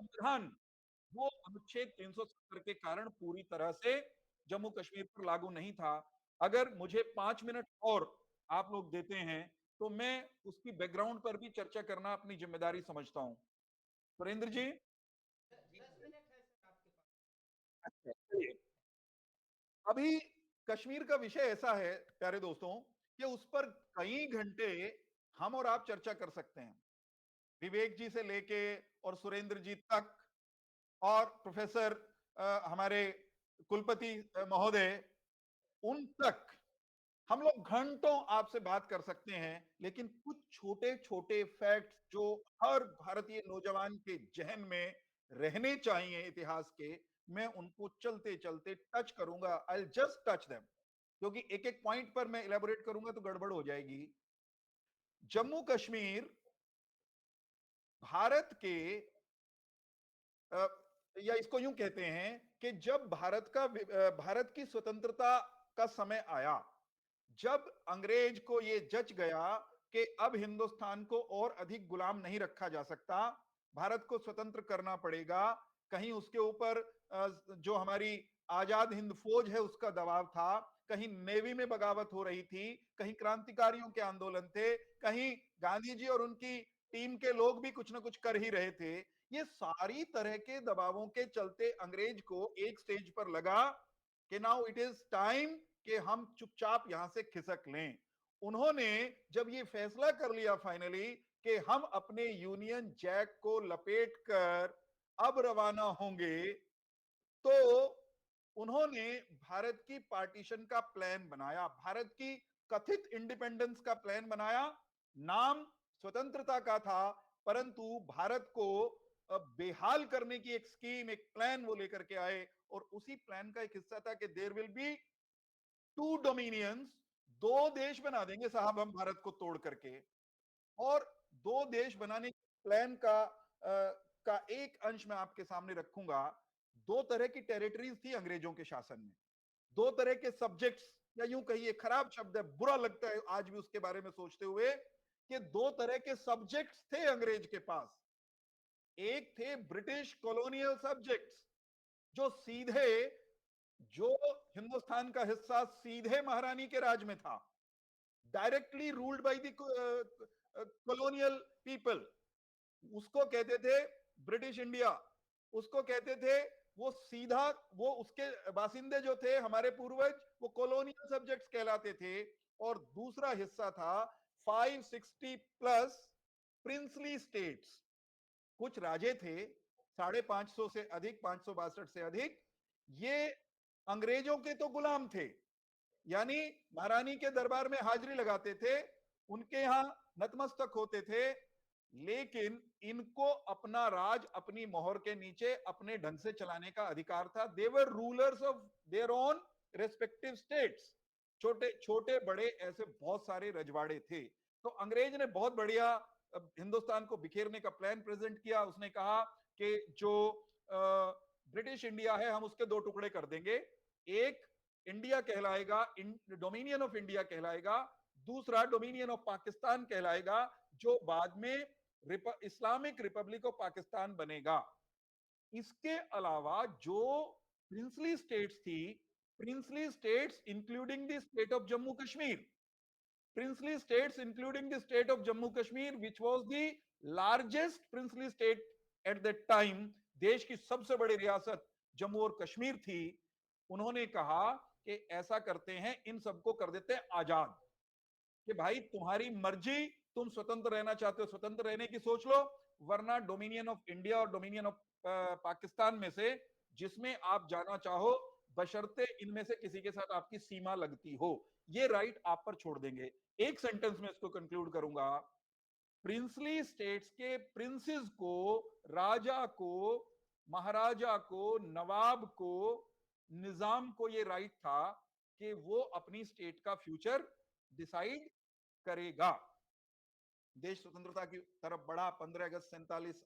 संविधान वो अनुच्छेद 370 के कारण पूरी तरह से जम्मू कश्मीर पर लागू नहीं था। अगर मुझे 5 मिनट और आप लोग देते हैं, तो मैं उसकी बैकग्राउंड पर भी चर्चा करना अपनी जिम्मेदारी समझता हूँ। सुरेंद्र जी? अच्छा, चलिए। अभी कश्मीर का विषय ऐसा है, प्यारे दोस्तों, कि उस पर कई घंटे हम और आप चर्चा कर सकते हैं। विवेक जी से लेके और सुरेंद्र जी तक और प्रोफेसर हमारे कुलपति महोदय, उन तक हम लोग घंटों आपसे बात कर सकते हैं। लेकिन कुछ छोटे छोटे फैक्ट्स जो हर भारतीय नौजवान के जहन में रहने चाहिए इतिहास के, मैं उनको चलते चलते टच करूंगा। आई जस्ट टच देम, क्योंकि एक एक पॉइंट पर मैं इलेबोरेट करूंगा तो गड़बड़ हो जाएगी। जम्मू कश्मीर भारत के अ, या इसको यूं कहते हैं कि जब भारत की स्वतंत्रता का समय आया, जब अंग्रेज को यह जच गया कि अब हिंदुस्तान को और अधिक गुलाम नहीं रखा जा सकता, भारत को स्वतंत्र करना पड़ेगा। कहीं उसके ऊपर जो हमारी आजाद हिंद फौज है उसका दबाव था, कहीं नेवी में बगावत हो रही थी, कहीं क्रांतिकारियों के आंदोलन थे, कहीं गांधी जी और उनकी टीम के लोग भी कुछ ना कुछ कर ही रहे थे। ये सारी तरह के दबावों के चलते अंग्रेज को एक स्टेज पर लगा कि नाउ इट इज टाइम कि हम चुपचाप यहां से खिसक लें। उन्होंने जब ये फैसला कर लिया फाइनली कि हम अपने यूनियन जैक को लपेट कर अब रवाना होंगे, तो उन्होंने भारत की पार्टीशन का प्लान बनाया, भारत की कथित इंडिपेंडेंस का प्लान बनाया। नाम स्वतंत्रता का था, परंतु भारत को बेहाल करने की एक स्कीम, एक प्लान वो लेकर के आए। और उसी प्लान का एक हिस्सा था कि there will be two dominions, दो देश बना देंगे साहब हम भारत को तोड़ करके। और दो देश बनाने के प्लान का एक अंश मैं आपके सामने रखूंगा। दो तरह की टेरिटरीज थी अंग्रेजों के शासन में, दो तरह के सब्जेक्ट्स, या यूं कहिए, खराब शब्द है, बुरा लगता है आज भी उसके बारे में सोचते हुए, कि दो तरह के सब्जेक्ट्स थे अंग्रेज के पास। एक थे ब्रिटिश कॉलोनियल सब्जेक्ट्स, जो सीधे, जो हिंदुस्तान का हिस्सा सीधे महारानी के राज में था, directly ruled by the colonial people. उसको कहते थे ब्रिटिश इंडिया, उसको कहते थे, वो सीधा, वो उसके बासिंदे जो थे हमारे पूर्वज, वो कॉलोनियल सब्जेक्ट्स कहलाते थे। और दूसरा हिस्सा था 560 प्लस प्रिंसली स्टेट्स। कुछ राजे थे, 550 से अधिक, 562 से अधिक, ये अंग्रेजों के तो गुलाम थे, यानी महारानी के दरबार में हाजिरी लगाते थे, उनके यहां नतमस्तक होते थे, लेकिन इनको अपना राज अपनी मोहर के नीचे अपने ढंग से चलाने का अधिकार था। They were rulers of their own respective states. छोटे छोटे बड़े ऐसे बहुत सारे रजवाड़े थे। तो अंग्रेज ने बहुत बढ़िया हिंदुस्तान को बिखेरने का प्लान प्रेजेंट किया। उसने कहा कि जो ब्रिटिश इंडिया है हम उसके दो टुकड़े कर देंगे, एक इंडिया कहलाएगा, डोमिनियन ऑफ इंडिया कहलाएगा, दूसरा डोमिनियन ऑफ पाकिस्तान कहलाएगा, जो बाद में इस्लामिक रिपब्लिक ऑफ पाकिस्तान बनेगा। इसके अलावा जो प्रिंसली स्टेट्स थी, princely states including the state of Jammu Kashmir, princely states including the state of Jammu Kashmir, which was the largest princely state at that time, देश की सबसे बड़ी रियासत जम्मू और कश्मीर थी। उन्होंने कहा कि ऐसा करते हैं, इन सबको कर देते हैं आजाद, कि भाई तुम्हारी मर्जी, तुम स्वतंत्र रहना चाहते हो स्वतंत्र रहने की सोच लो, वरना डोमिनियन ऑफ इंडिया और डोमिनियन ऑफ पाकिस्तान में से जिसमें आप जाना चाहो, बशर्ते इनमें से किसी के साथ आपकी सीमा लगती हो, ये राइट आप पर छोड़ देंगे। एक सेंटेंस में इसको कंक्लूड करूंगा। प्रिंसली स्टेट्स के प्रिंसेस को, राजा को, महाराजा को, नवाब को, निजाम को ये राइट था कि वो अपनी स्टेट का फ्यूचर डिसाइड करेगा। देश स्वतंत्रता की तरफ बढ़ा। 15 अगस्त 47